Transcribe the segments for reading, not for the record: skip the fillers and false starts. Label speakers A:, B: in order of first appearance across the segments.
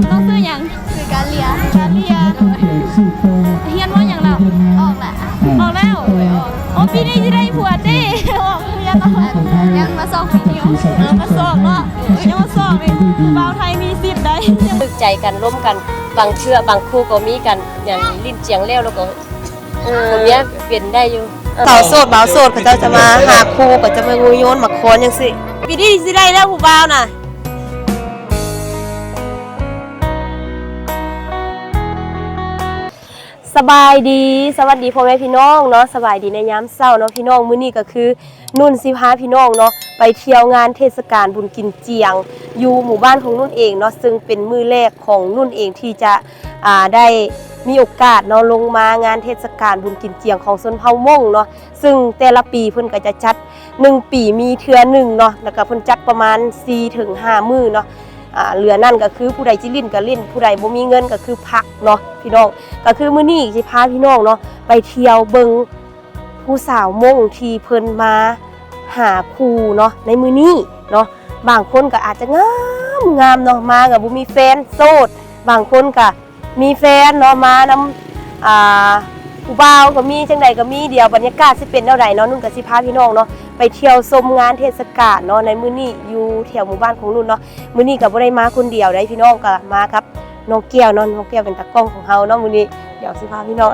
A: น้องซื้อยังซื้อการเรียนเฮียนว่าอย่างเราออกแหละออกแล้วโอ้ปีนี้จะได้ผัวดิออกเรียนแล้วยังมาสอบปีนี้มาสอบเนาะยังมาสอบเลยบ่าวไทยมีสิทธิ์ได้
B: ตึกใจกันร่วมกันบางเชื่อบางคู่ก็มีกันอย่างลิ้นเจียงเลี้ยวแล้วก็คนนี้เปลี่ยนได้อยู่บ่าวโสดเขาจะมาหาคู่ก็จะมางูโยนมาโคนยังสิปีนี้สิได้แล้วผู้บ่าวน่ะสบายดีสวัสดีพ่อแม่พี่น้องเนาะสบายดีในยามเช้าเนาะพี่น้องมื้อนี้ก็คือนุ่นสิพาพี่น้องเนาะไปเที่ยวงานเทศกาลบุญกินเจียงอยู่หมู่บ้านของนุ่นเองเนาะซึ่งเป็นมื้อแรกของนุ่นเองที่จะได้มีโอกาสเนาะลงมางานเทศกาลบุญกินเจียงของชนเผ่ามงเนาะซึ่งแต่ละปีเพิ่นก็จะจัด1ปีมีเทื่อนึงเนาะแล้วก็เพิ่นจัดประมาณ 4-5 มื้อเนาะเหลือนั่นก็คือผู้ใดจิลิ้นก็ลิ้นผู้ใดบ่มีเงินก็คือพักเนาะพี่น้องก็คือมื้อนี้สิพาพี่น้องเนาะไปเที่ยวเบิ่งผู้สาวมงที่เพิ่นมาหาคู่เนาะในมื้อนี้เนาะบางคนก็อาจจะงามเนาะมาก็บ่มีแฟนโสดบางคนก็มีแฟนเนาะมานำผู้บ่าวก็มีจังใดก็มีเดียวบรรยากาศสิเป็นแนวใดเนาะนุ่นก็สิพาพี่น้องเนาะไปเที่ยวชมงานเทศกาลเนาะในมื้อนี้อยู่แถวหมู่บ้านของนุ่นเนาะมื้อนี้ก็บ่ได้มาคนเดียวได้พี่น้องก็มาครับน้องแก้วเนาะน้องแก้วเป็นตากล้องของเฮาเนาะมื้อนี้เดี๋ยวสิพาพี่น้อง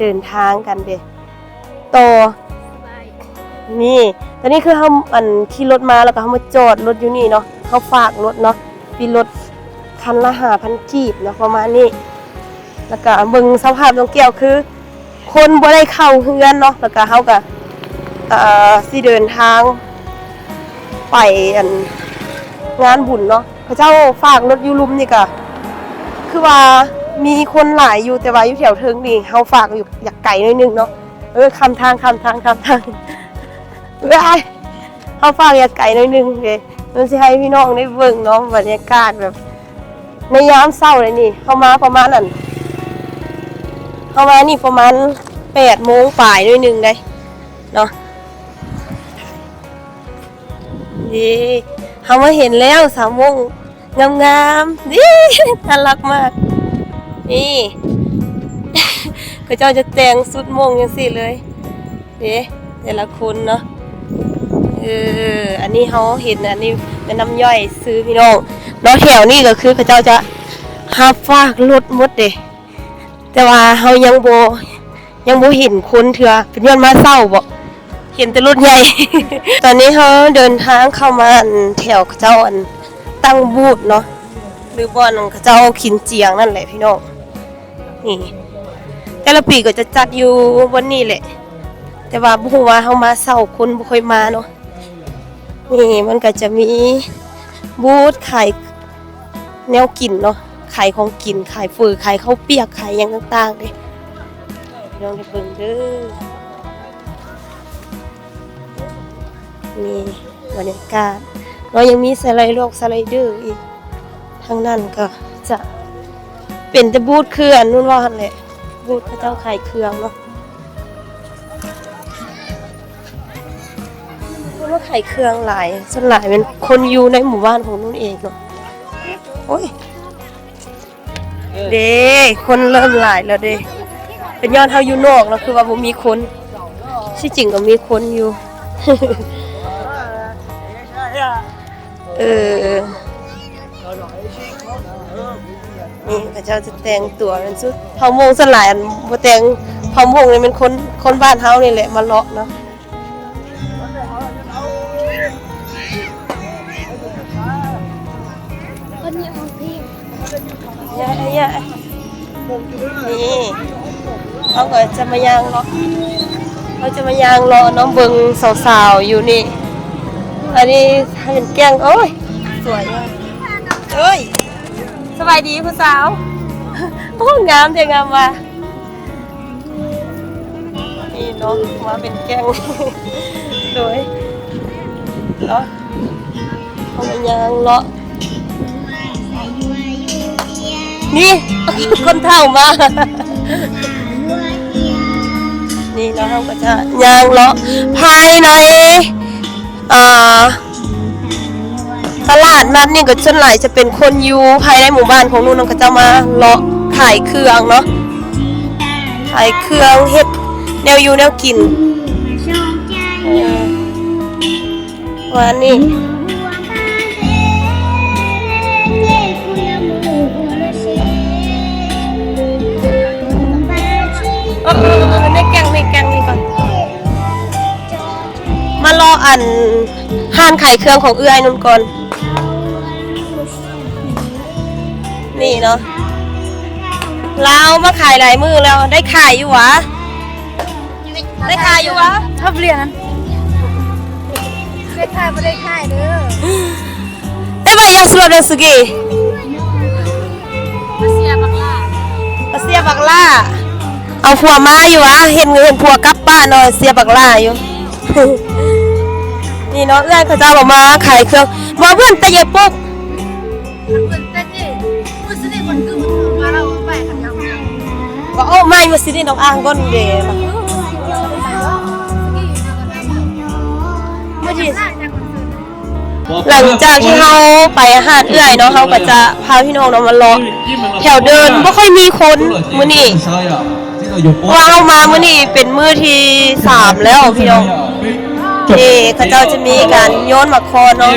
B: เดินทางกันเด้ต่อนี่ตอนนี้คือเฮาขี่รถมาแล้วก็เฮามาจอดรถอยู่นี่เนาะเฮาฝากรถเนาะปีรถคันละ 5,000 กีบเนาะประมาณนี้แล้วก็เบิ่งสภาพน้องแก้วคือคนบ่ได้เข้าเฮือนเนาะแล้วก็เฮาก็สิเดินทางไปงานบุญเนาะพระเจ้าฝากรถอยู่ลุมนี่ก็คือว่ามีคนหลายอยู่แต่ว่าอยู่แถวเทิงนี่เฮาฝากอยู่อยากไกลหน่อยนึงเนาะคำทางเฮาฝากอยากไกลหน่อยนึงเด้มันสิให้พี่น้องได้เบิ่งเนาะบรรยากาศแบบในยามเช้าเลยนี่เฮามาประมาณนั้นเฮามานี่ประมาณ 8 โมงปลายหน่อยนึงได้เนาะนี่เฮามาเห็นแล้วสาวมงงามๆนี่น่ารักมากนี่เขาเจ้าจะแต่งสุดมงจังซี่เลยเด้แต่ละคนเนาะอันนี้เฮาเห็นอันนี้เป็นน้ำย่อยซื้อพี่น้องเนาะแถวนี้ก็คือเขาเจ้าจะหับฝากรถหมดเด้แต่ว่าเฮายังบ่เห็นคนเถื่อเป็นย้อนมาเศร้าบ่เห็นแต่รถใหญ่ ตอนนี้เฮาเดินทางเข้ามาแถวเจ้าตั้งบูธเนาะหรือบ่อนของเจ้าขินเจียงนั่นแหละพี่น้องนี่แต่ละปีก็จะจัดอยู่วันนี้แหละแต่ว่าบ่ฮู้ว่าเฮามาเศร้าคนบ่ค่อยมาเนาะนี่มันก็จะมีบูธขายแนวกินเนาะขายของกินขายฝือขายข้าวเปียกขายหยังต่างๆเด้พี่น้องได้เบิ่งเด้อนี่บรรยากาศเรายังมีสไลด์โลกสไลเดอร์อีกทางนั้นก็จะเป็นแต่บูธเครื่องนู่นว่าหั่นแหละบูธพระเจ้าขายเครื่องเนาะเพราะว่าขายเครื่องหลายส่วนหลายเป็นคนอยู่ในหมู่บ้านของนู่นเองเนาะโอ้ยเด้คนเริ่มหลายแล้วเด้เป็นยอดเฮาอยู่นอกแล้วคือว่าบ่มีคนที่จริงก็มีคนอยู่ นี่พระเจ้าจะแต่งตัวเป็นชุดเผ่ามงสลายบ่แต่งเผ่ามงนี่เป็นคนบ้านเฮานี่แหละมาเลาะเนาะ
A: คนนี้ของพี่
B: นี่เขาก็จะมายางเลาะน้องเบิ่งสาวๆอยู่นี่อันนี้เห็นแก้งโอ้ยสวยมากเอ้ยสบายดีผู้สาวโอ้งามเท่งามว่ะนี่เนาะมาเป็นแก้งสวยเนาะเขามายางเลาะนี่คนเฒ่ามานี่เนาะเราก็จะยางเลาะภายใน ตลาดนัดนี่ก็ส่วนหลายจะเป็นคนอยู่ภายในหมู่บ้านของนู่นเขาจะมาเลาะขายเครื่องเนาะขายเครื่องเฮ็ดแนวอยู่แนวกินวันนี้ในแกงนี่ก่อนมารออันห้านขายเครื่องของเอื้อยนุ่นก่อนนี่เนาะเรามาขายหลายมือแล้วได้ขายอยู่วะได้ขายอยู่วะ
A: ชอบเรียนนั้นได้ขายไม่ได้ขายเด้อ
B: เอ้ยไปยังสุดเลยสุกี้
A: มาเสียบักล่า
B: เสียบักล่าเอาผัวมาอยู่วะเห็นผัวกลับบ้านเนาะเสียบักล่าอยู่ นี่เนาะเอื้อยเขาเจ้าบอกมาขายเครื่องมาเพื่อนตะเย็บปุ๊บ
A: เปิดแต่นี่ผู้สิได้คนคือมาเราไปกันยัง
B: ก็โอ้ไม่มาสิได้น้องอ่างก้นเดย์หลังจากที่เขาไปหาดเอื้อยเนาะเขาก็จะพาพี่น้องเนาะมาเลาะแถวเดินไม่ค่อยมีคนมื้อนี้ว่าเอามามื้อนี้เป็นมื้อที่3แล้วพี่น้องเขาเจ้าจะมีการโยนหมากคอเนาะ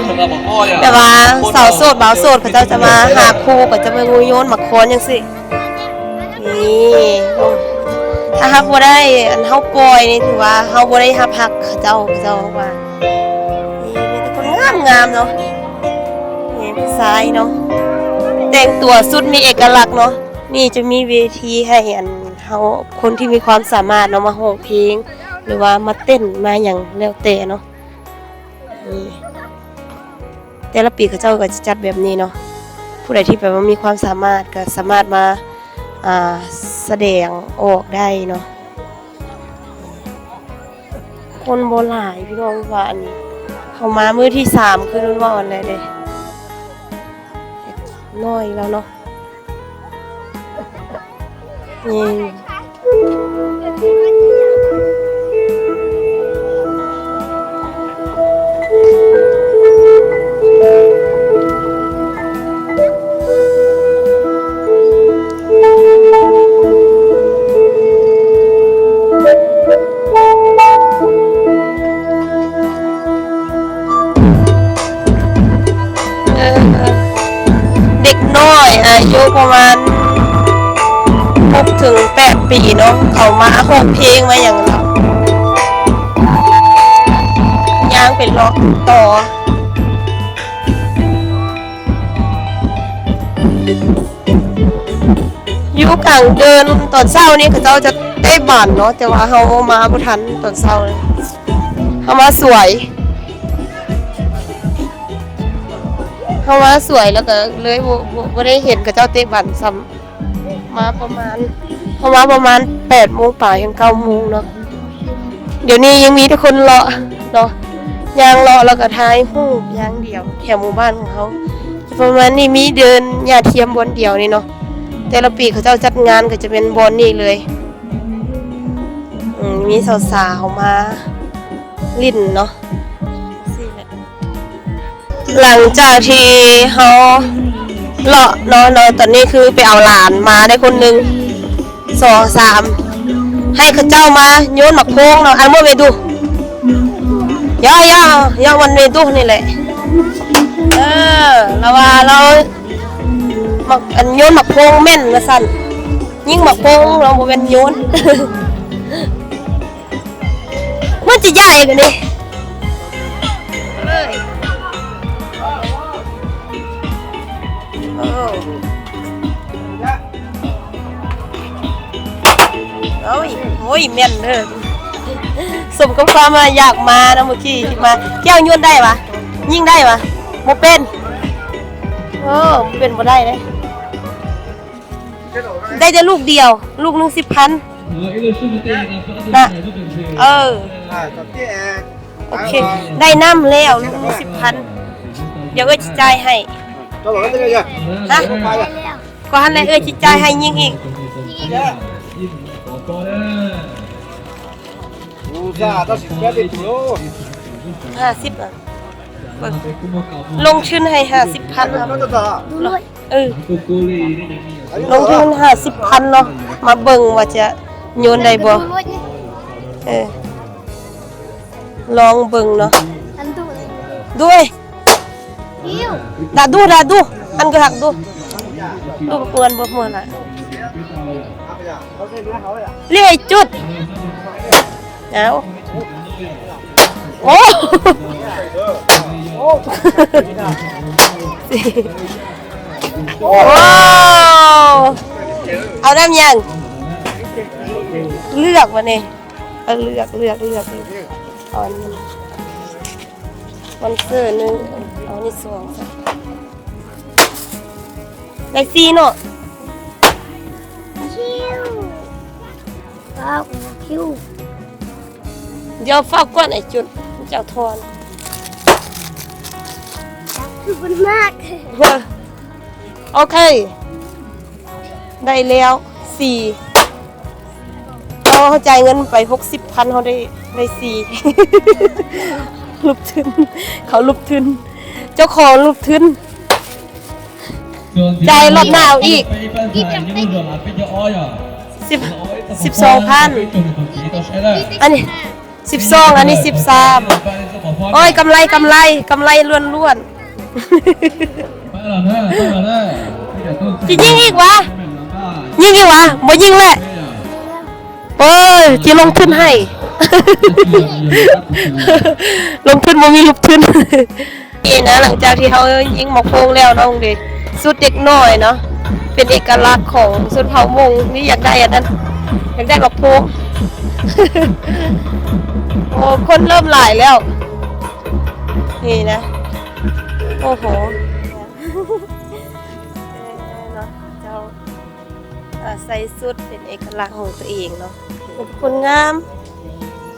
B: แต่ว่าสาวโสดบ่าวโสดเขาเจ้าจะมาหาคู่ก็จะมางูโยนหมากคอจังซี่นี่ถ้าฮักบ่ได้อันเฮาปล่อยนี่ถือว่าเฮาบ่ได้ฮับฮักเขาเจ้าว่านี่มีแต่คนงามๆเนาะนี่ผู้ชายเนาะแต่งตัวสุดมีเอกลักษณ์เนาะนี่จะมีเวทีให้อันเฮาคนที่มีความสามารถเนาะมาร้องเพลงหรือว่ามาเต้นมาอย่างแล้วแต่เนาะนี่แต่ละปีเขาเจ้าก็จะจัดแบบนี้เนาะผู้ใดที่แบบว่ามีความสามารถก็สามารถมาแสดงออกได้เนาะคนโบราณพี่น้องว่าอันนี้เขามามื้อที่3คือรุ่นว่าอันไหนเด้น้อยแล้วเนาะนี่เด็กน้อยอายุประมาณ6 ถึง 8 ปีเนาะเขามาร้องเพลงมาอย่างเราย่างเป็นเลาะต่ออยู่กลางเดินตอนเช้านี่เขาเจ้าจะได้บานเนาะแต่ว่าเขามาบ่ทันตอนเช้าเลยเขามาสวยแล้วก็เลยบ่ได้เห็นเขาเจ้าเตะบานซ้ำมาประมาณ8 โมงป่าถึง 9 โมงเนาะเดี๋ยวนี้ยังมีแต่คนเลาะเนาะยางเลาะแล้วก็ถ่ายรูปอย่างเดียวแถวหมู่บ้านของเขาประมาณนี้มีเดินหญ้าเทียมบนเดียวนี่เนาะแต่ละปีเขาเจ้าจัดงานก็จะเป็นบอนนี่เลยมีสาวๆมาลิ่นเนาะหลังจากที่เขาเลาะเนาะตอนนี้คือไปเอาหลานมาได้คนหนึ่ง2 3ให้เขาเจ้ามาโยนหมักโพงเนาะอันเมื่อเวดูย่าวันเวดูนี่แหละแล้วว่าเราอันโยนหมักโพงแม่นนะสั่นยิ่งหมักโพงเราบ่เป็นโยน มันจะใหญ่กันดิโอ้ยแม่นเด้อสมกับความมาอยากมานะเมื่อกี้ที่มาแก้วโยนได้ปะยิ่งได้ปะบ่เป็นเป็นบ่ได้เลยได้แต่ลูกเดียวลูกนึง10,000นะโอเคได้น้ำแล้วลูกนึง10,000เดี๋ยวจิจ่ายให้ฮะก็หันเลยจิจ่ายให้ยิ่งอีก50 อ่ะ เบิ่งลงทุนให้50,000ครับ
C: ดูเลย
B: เออลงทุน50,000เนาะมาเบิ่งว่าจะโยนได้บ่
C: ดูเลยนี่
B: เออลองเบิ่งเนาะ
C: อันดูเลย
B: ด้วย
C: อิ้ว
B: ดาดูอันก็หักดูเปื้อนบ่ม่วนล่ะเรียกจุดเอาโอ้โอ้เอาน้ำยังเลือกมาเนี่ยเอาเลือกเอาอันนี้มันเสื้อนึงเอานี่สวงซะได้ซีเนาะ
C: คิวว้าวคิว
B: เดี๋ยวฝากก่อนไอ้จุดเจ้าทอน
C: คือมันมาก
B: โอเค ได้แล้ว4เขาจ่ายเงินไป60,000เขาได้4 ลุกทุนเขาลุกทุนเจ้าของลุกทุนจ่ายรอบหน้าเอาอีก12,000อันนี้12อันนี้13โอ้ยกำไรล้วนๆจะยิงอีกวะบ่ยิงแหละเอ้ยจะลงทุนให้ ลงทุนบ่มีลูกทุน นี่นะหลังจากที่เขายิงหมอกโป่งแล้วน้องเด็กสุดเด็กน้อยเนาะเป็นเอกลักษณ์ของสุดเผ่ามงนี่อยากได้อันนั้นอยากได้หมอกโป่ง โอ้คนเริ่มหลายแล้วนี่นะโอ้โหเนาะเจ้าใส่สุดเป็นเอกลักษณ์ของตัวเองเนาะเป็นคนงาม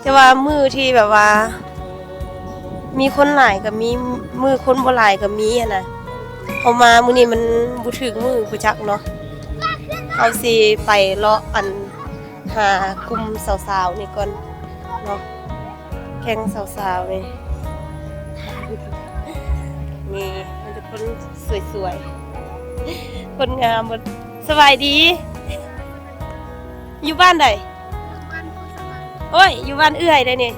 B: แต่ว่ามือที่แบบว่ามีคนหลายกับมีมือคนบ่หลายกับมีอะนะเอามามื้อนี้มันบ่ถึงมือผู้จักเนาะเอาสิไปเลาะอันหากลุ่มสาวๆนี่ก่อนเนาะแข่งสาวๆนี่นี่มันจะคนสวยๆคนงามหมดสบายดี อยู่บ้านใดโอ้ยอยู่บ้านเอื้อยได้นี่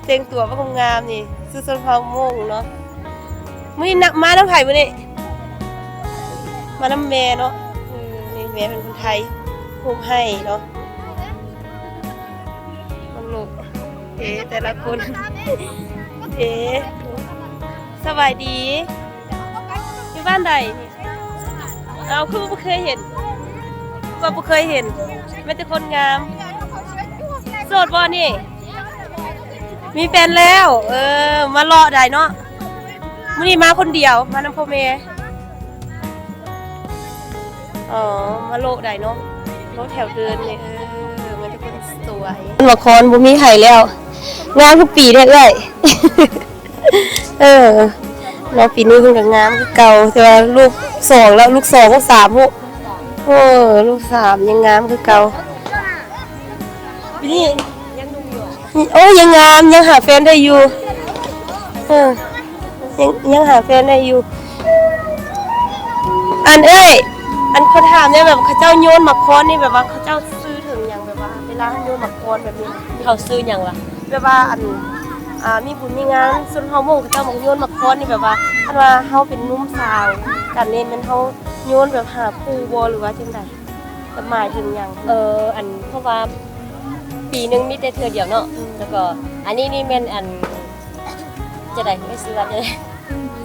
B: เต็งตัวว่าคงงามนี่สุดสนพาวโมงเนาะมื้อนี้มาน้ำไผ่มื้อนี้มาน้ำแม่เนาะนี่แม่เป็นคนไทยปลูกให้เนาะมันลูกแต่ละคนสบายดีอยู่บ้านใดนี่เอาคือบ่เคยเห็นว่าบ่เคยเห็นแม้แต่คนงามโสดบ่นี่มีแฟนแล้วมาเลาะได้เนาะมื้อนี้มาคนเดียวมานำพ่อแม่อ๋อมาโลได้เนาะรถแถวเดินนี่มันจะเป็นสวยละครบ่มีไผแล้วงามทุกปีเด้อเอ้ย เนาะปีนี้เพิ่นก็งามคือเก่าแต่ว่าลูก2แล้วลูก2ก็3ลูก3ยังงามคือเก่าปีนี้ยังหนุ่มอยู่โอ้ยังงามยังหาแฟนได้อยู่ยังหาแฟนได้อยู่อันเอ้ยอันเขาถามเนี่ยแบบเขาเจ้าโยนหมักคอนนี่แบบว่าเขาเจ้าซื้อถึงอย่างแบบว่าเวลาโยนหมักคอนแบบนี้เขาซื้ออย่างล่ะแบบว่าอันมีบุญมีงานส่วนเฮาโมงเขาเจ้ามาโยนหมักคอนนี่แบบว่าอันว่าเฮาเป็นนุ่มสาวกันนี่มันเฮาโยนแบบหาคู่บ่หรือว่าจังได๋หมายถึงหยัง
D: อันเพราะว่าปีหนึงมีแต่เทื่อเดียวเนาะแล้วก็อันนี้นี่แม่นอันจะได้ไม่ซื้อว่าจะได้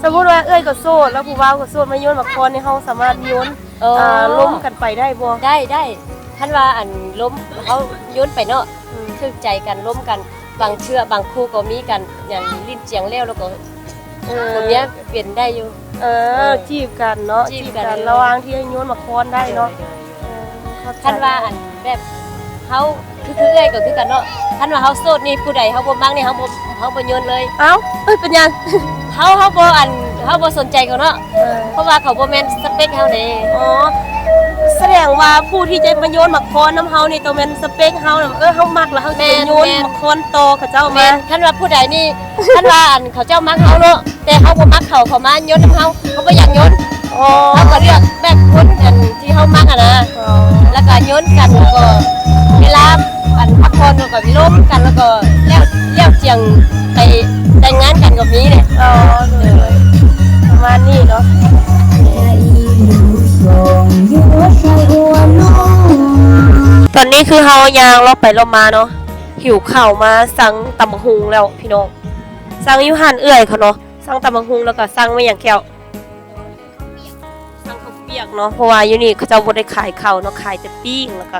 B: สมมุติว่าเอ้ยก็โสดแล้วผู้บ่าวก็โสดมาโยนหมักคอนนี่เฮาสามารถโยนล้มกันไปได้บ่
D: ได้ท่านว่าอันล้มเขาโยนไปเนาะถึกใจกันล้มกันบางเชื่อบางคู่ก็มีกันอย่างลิ้นเจียงแล้วก็คนเนี้ยเปลี่ยนได้อยู่
B: จีบกันเนาะ
D: จีบกัน
B: ระหว่างที่โยนหมักคอนได้เนาะ
D: ท่านว่าอันแบบเขาคือเอ้ยก็คือกันเนาะท่านว่าเขาโสดนี่ผู้ใดเขาบ่มักนี่เขาบ่โยนเลย
B: เอ้าเป็นยัง
D: เขาบ่อันเขาบ่สนใจเขาเนาะเพราะว่าเขาบ่แม่นสเปคเฮาเด้
B: อ๋อ แสดงว่าผู้ที่จะมาโยนหมักคอนน้ำเฮานี่ต้องเป็นสเปคเฮาน่ะเฮามักแล้วเฮาจะไปโยนหมักคอนโตเขาเจ้า
D: แม่
B: มา
D: ท่านว่าผู้ใดนี่ ท่านว่าอันเขาเจ้ามักเฮาเนาะแต่เฮาบ่มักเขามาโยนน้ำเฮาเขาบ่อยากโยน
B: อ๋อ
D: เขาก็เลือกแบบคนอันที่เฮามักนะแล้วก็โยนกันแล้วก็เวลาอันพักผ่อนแล้วก็ล้มกันแล้วก็แล้วเจียงไปแต่งงานกันก็มีเนี่ย
B: อ๋อเลยประมาณนี้เนาะตอนนี้คือเฮายางเราไปเรามาเนาะหิวข้าวมาสั่งตำบักหุงแล้วพี่น้องสั่งอยู่หันเอื้อยเขาเนาะสั่งตำบักหุงแล้วก็สั่งไม่อย่างแก้วสั่งข้าวเปียกเนาะเพราะว่าอยู่นี่เขาจะบ่ได้ขายข้าวเนาะขายแต่ปิ้งแล้วก็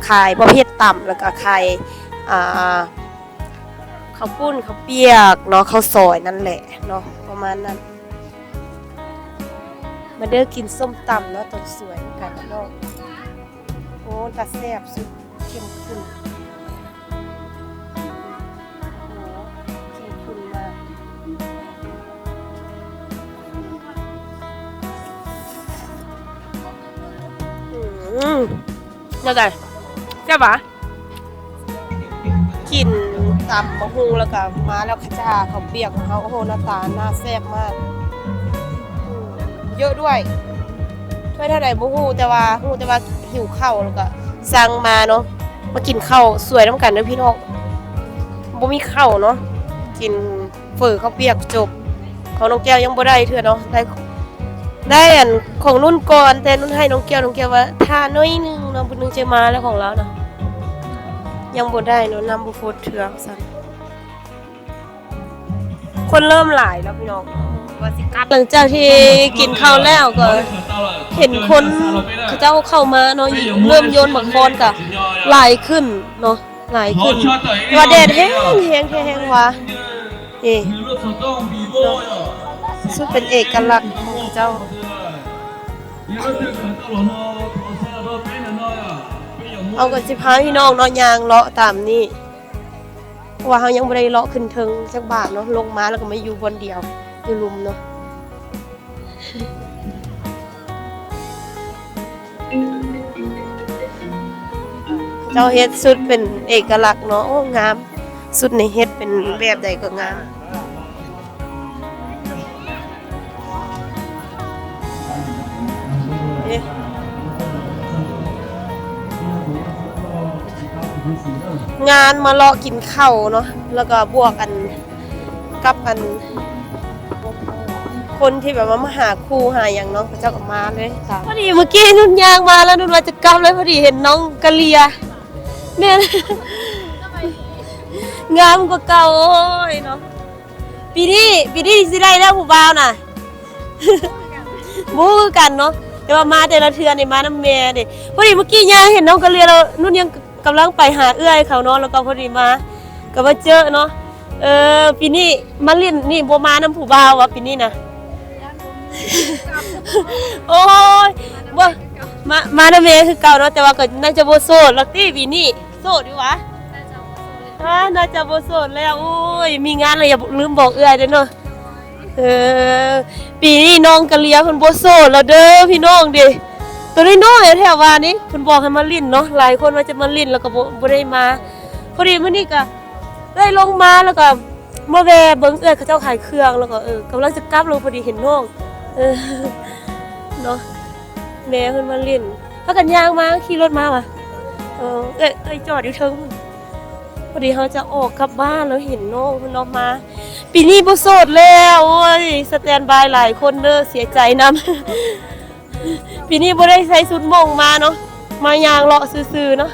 B: ขายประเภทต่ำแล้วก็ขายข้าวปุ้นข้าวเปียกเนาะข้าวซอยนั่นแหละเนาะประมาณนั้นมาเด้อกินส้มตำเนาะตอนสวยเหมือนกันเนาะโอ้ตาแซ่บสุดเข้มข้นโอ้เข้มข้นมากยังไงใช่ปะกินตำมะฮุงแล้วก็มาแล้วขจาเขาวเปียกของเขาโอ้โหหน้าตาหน้าแซ่บมากเยอะด้วยช่วยเท่าไหร่บ่ฮู้แต่ว่าหิวข้าวแล้วก็สั่งมาเนาะมากินข้าวสวยน้ำกันเด้อพี่น้องบ่มีข้าวเนาะกินเฝอข้าวเปียกจบของน้องแก้วยังบ่ได้เทื่อเนาะได้อันของนุ่นก่อนแต่นุ่นให้น้องแก้วว่าทานน้อยนึงเนาะบุญนึงจะมาแล้วของเราเนาะยังบ่ได้เนาะนำบ่โฟดเทื่อซั่นคนเริ่มหลายแล้วพี่น้องว่าสิกลับหลังจากที่กินข้าวแล้วก็เห็นคนเขาเจ้าเข้ามาเนาะเริ่มโยนหมักคอนก็หลายขึ้นเนาะหลายขึ้นว่าแดดแห้งว่ะนี่สุดเป็นเอกลักษณ์ของเจ้าเอากันสิพาพี่น้องเนาะยางเลาะตามนี่เพราะว่าเขายังไม่ได้เลาะขึ้นเทิงจักบาทเนาะลงมาแล้วก็มาอยู่บนเดียวอยู่ลุมเนาะเจ้าเฮ็ดสุดเป็นเอกลักษณ์เนาะโอ้งามสุดในเฮ็ดเป็นแบบใดก็งามงานมาเลาะกินข้าวเนาะแล้วก็บวกกันกับอันคนที่แบบว่ามาหาครูหาอย่างเนาะเจ้าก็มาเลยค่ะพอดีเมื่อกี้นุ่นยางมาแล้วนุ่นว่าจะกลับเลยพอดีเห็นน้องกะเลียแม่งามกว่าเก่าโอ้ยเนาะปีนี้สิได้แล้วผู้บ่าวน่ะบู๊กันเนาะแต่ว่ามาแต่ละเทือนี่มาน้ำแม่เด้พอดีเมื่อกี้ยางเห็นน้องกะเลียแล้วนุ่นยังกำลังไปหาเอื้อยเขาเนาะแล้วก็พอดีมาก็มาเจอเนาะปีนี้มาเล่นนี่บ่มาน้ำผู้บ่าววะปีนี้นะโอ้ยบ่มาน้ำแม่คือเก่าเนาะแต่ว่าก็น่าจะบ่โสดแล้วติปีนี้โสดอยู่วะน่าจะบ่โสดแล้วโอ้ยมีงานเลยอย่าลืมบอกเอื้อยเด้อเนาะปีนี้น้องกะเลียเพิ่นบ่โสดแล้วเด้อพี่น้องเด้ตัวน้อยๆแถวว่านี้เพิ่นบอกให้มาลิ้นเนาะหลายคนว่าจะมาลิ้นแล้วก็บ่ได้มาพอดีมื้อนี้ก็ได้ลงมาแล้วก็มาแวะเบิ่งเอื้อยเขาเจ้าขายเครื่องแล้วก็กำลังจะกลับลงพอดีเห็นน้องเนาะแม่เพิ่นมาลิ้นพากันย่างมาขี่รถมาว่ะจอดอยู่เทิงพอดีเขาจะออกกลับบ้านแล้วเห็นน้องเพิ่นออกมาปีนี้บ่โสดแล้วโอ้ยสแตนบายหลายคนเด้อเสียใจนำปีนี้บ่ได้ใส่ชุดม่งมาเนาะมายางเลาะซื่อๆเนาะ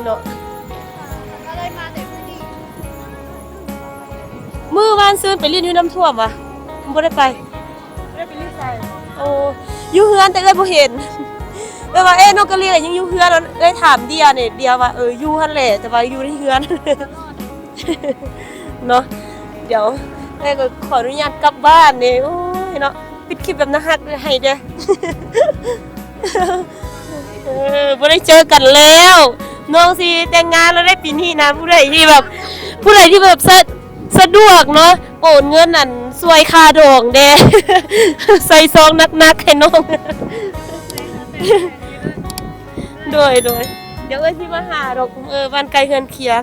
B: เนาะมื้อวานซื้อไปลิ้นอยู่น้ำท่วมว่ะบ่ได้ไปลิ้นใส่โอ้อยู่เฮือนแต่เอ้ยบ่เห็นแต่ว่าน้องกะเลียยังอยู่เฮือนเอ้ยถามเดียเนี่ยเดียว่าอยู่หั่นแหละแต่ว่าอยู่ในเฮือนเนาะเดี๋ยวแม่ก็ขออนุญาตกลับบ้านนี่โอ้ยเนาะปิดคลิปแบบน่าฮักให้เด้อบ่ได้เจอกันแล้วน้องสิแต่งงานแล้วได้ปีนี้นะผู้ใดที่แบบสะดวกเนาะโอนเงินนั่นซวยค่าดองเด้ใส่ซองนักๆให้น้อง โดยเดี๋ยวเอ้ยสิมาหาดอกบ้านไกลเฮือนเคียง